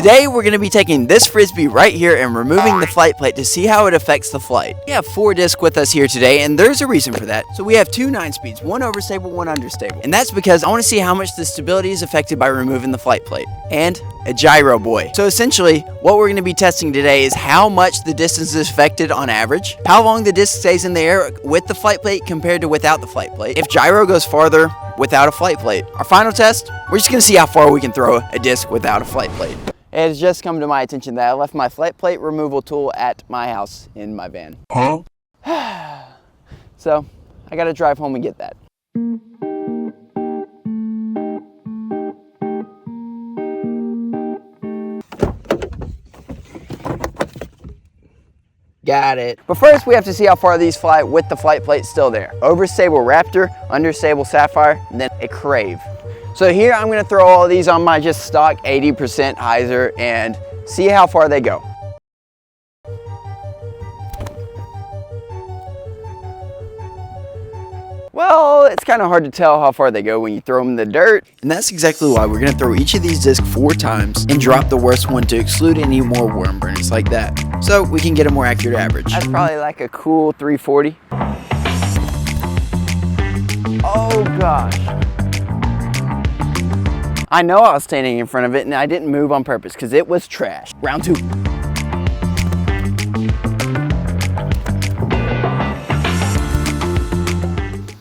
Today we're going to be taking this Frisbee right here and removing the flight plate to see how it affects the flight. We have 4 discs with us here today, and there's a reason for that. So we have 2 9-speeds, one overstable, one understable. And that's because I want to see how much the stability is affected by removing the flight plate. And a gyro boy. So essentially, what we're going to be testing today is how much the distance is affected on average, how long the disc stays in the air with the flight plate compared to without the flight plate, if gyro goes farther without a flight plate. Our final test, we're just going to see how far we can throw a disc without a flight plate. It has just come to my attention that I left my flight plate removal tool at my house in my van. Huh? So I gotta drive home and get that. Got it. But first we have to see how far these fly with the flight plate still there. Overstable Raptor, understable Sapphire, and then a Crave. So here I'm gonna throw all of these on my just stock 80% hyzer and see how far they go. Well, it's kind of hard to tell how far they go when you throw them in the dirt. And that's exactly why we're gonna throw each of these discs 4 times and drop the worst one to exclude any more worm burners like that. So we can get a more accurate average. That's probably like a cool 340. Oh gosh. I know I was standing in front of it and I didn't move on purpose because it was trash. Round 2.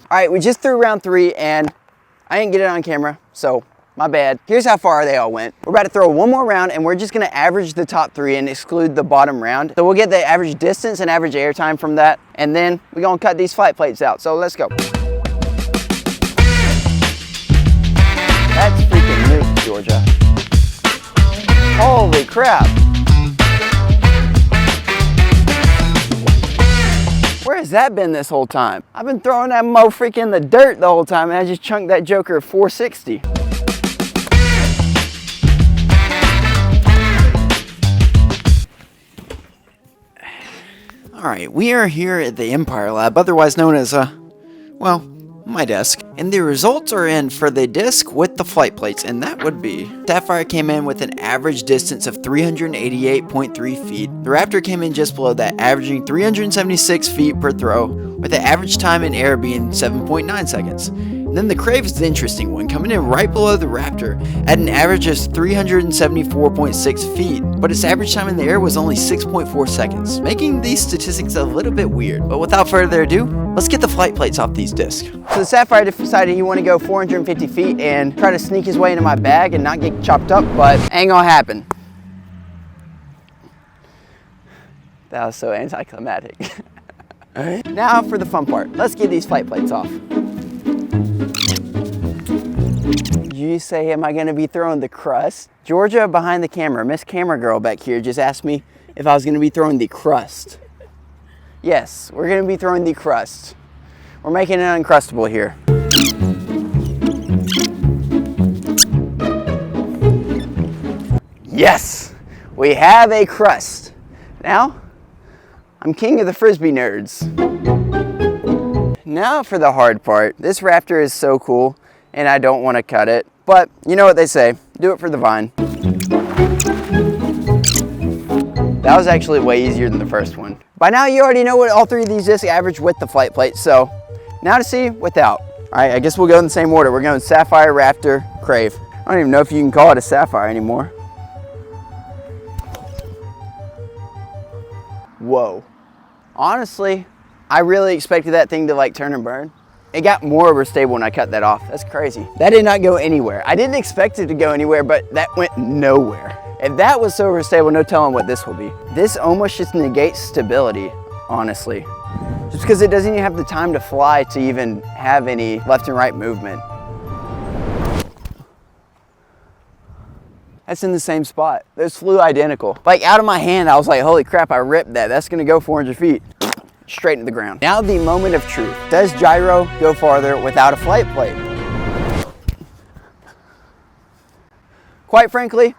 All right, we just threw round 3 and I didn't get it on camera, so my bad. Here's how far they all went. We're about to throw one more round and we're just gonna average the top 3 and exclude the bottom round. So we'll get the average distance and average air time from that, and then we're gonna cut these flight plates out. So let's go. That's freaking nuke, Georgia. Holy crap. Where has that been this whole time? I've been throwing that mo freak in the dirt the whole time and I just chunked that joker at 460. Alright, we are here at the Empire Lab, otherwise known as, well, my desk. And the results are in for the disc with the flight plates, and that would be Sapphire came in with an average distance of 388.3 feet. The Raptor came in just below that, averaging 376 feet per throw, with the average time in air being 7.9 seconds. And then the Crave is the interesting one, coming in right below the Raptor at an average of 374.6 feet, but its average time in the air was only 6.4 seconds, making these statistics a little bit weird. But without further ado, let's get the flight plates off these discs. So the Sapphire decided he wanted to go 450 feet and try to sneak his way into my bag and not get chopped up, but ain't gonna happen. That was so anticlimactic. Now for the fun part. Let's get these flight plates off. You say, am I gonna be throwing the crust? Georgia behind the camera, Miss Camera Girl back here, just asked me if I was gonna be throwing the crust. Yes, we're gonna be throwing the crust. We're making it uncrustable here. Yes, we have a crust. Now, I'm king of the Frisbee nerds. Now for the hard part. This Raptor is so cool and I don't want to cut it, but you know what they say, do it for the vine. That was actually way easier than the first one. By now you already know what all 3 of these discs average with the flight plate, so now to see without. All right, I guess we'll go in the same order. We're going Sapphire, Raptor, Crave. I don't even know if you can call it a Sapphire anymore. Whoa. Honestly, I really expected that thing to like turn and burn. It got more overstable when I cut that off. That's crazy. That did not go anywhere. I didn't expect it to go anywhere, but that went nowhere. If that was so overstable, no telling what this will be. This almost just negates stability, honestly. Just because it doesn't even have the time to fly to even have any left and right movement. That's in the same spot. Those flew identical. Like out of my hand, I was like, holy crap, I ripped that. That's gonna go 400 feet. Straight into the ground. Now the moment of truth. Does gyro go farther without a flight plate? Quite frankly,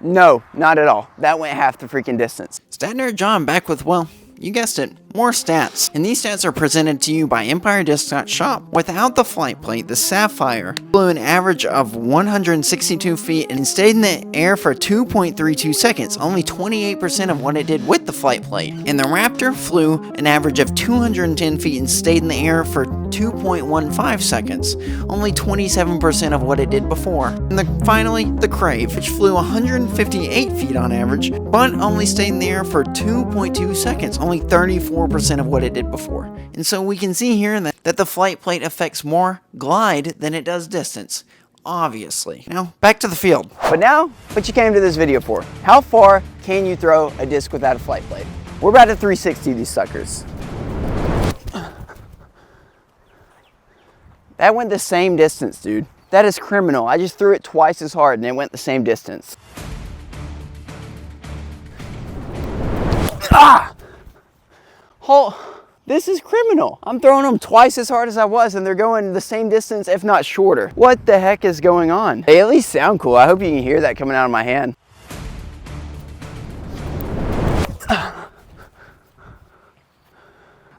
no, not at all. That went half the freaking distance. Statner John back with, well, you guessed it, more stats. And these stats are presented to you by EmpireDisc.shop. Without the flight plate, the Sapphire flew an average of 162 feet and stayed in the air for 2.32 seconds, only 28% of what it did with the flight plate. And the Raptor flew an average of 210 feet and stayed in the air for 2.15 seconds, only 27% of what it did before. And finally, the Crave, which flew 158 feet on average, but only stayed in the air for 2.2 seconds, only 34% of what it did before. And so we can see here that the flight plate affects more glide than it does distance, obviously. Now, back to the field. But now, what you came to this video for. How far can you throw a disc without a flight plate? We're about at 360 these suckers. That went the same distance, dude. That is criminal. I just threw it twice as hard and it went the same distance. Ah! Oh, this is criminal. I'm throwing them twice as hard as I was and they're going the same distance, if not shorter. What the heck is going on? They at least sound cool. I hope you can hear that coming out of my hand.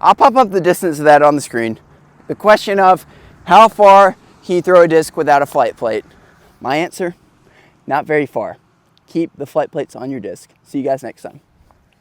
I'll pop up the distance of that on the screen. The question of how far can you throw a disc without a flight plate? My answer, not very far. Keep the flight plates on your disc. See you guys next time.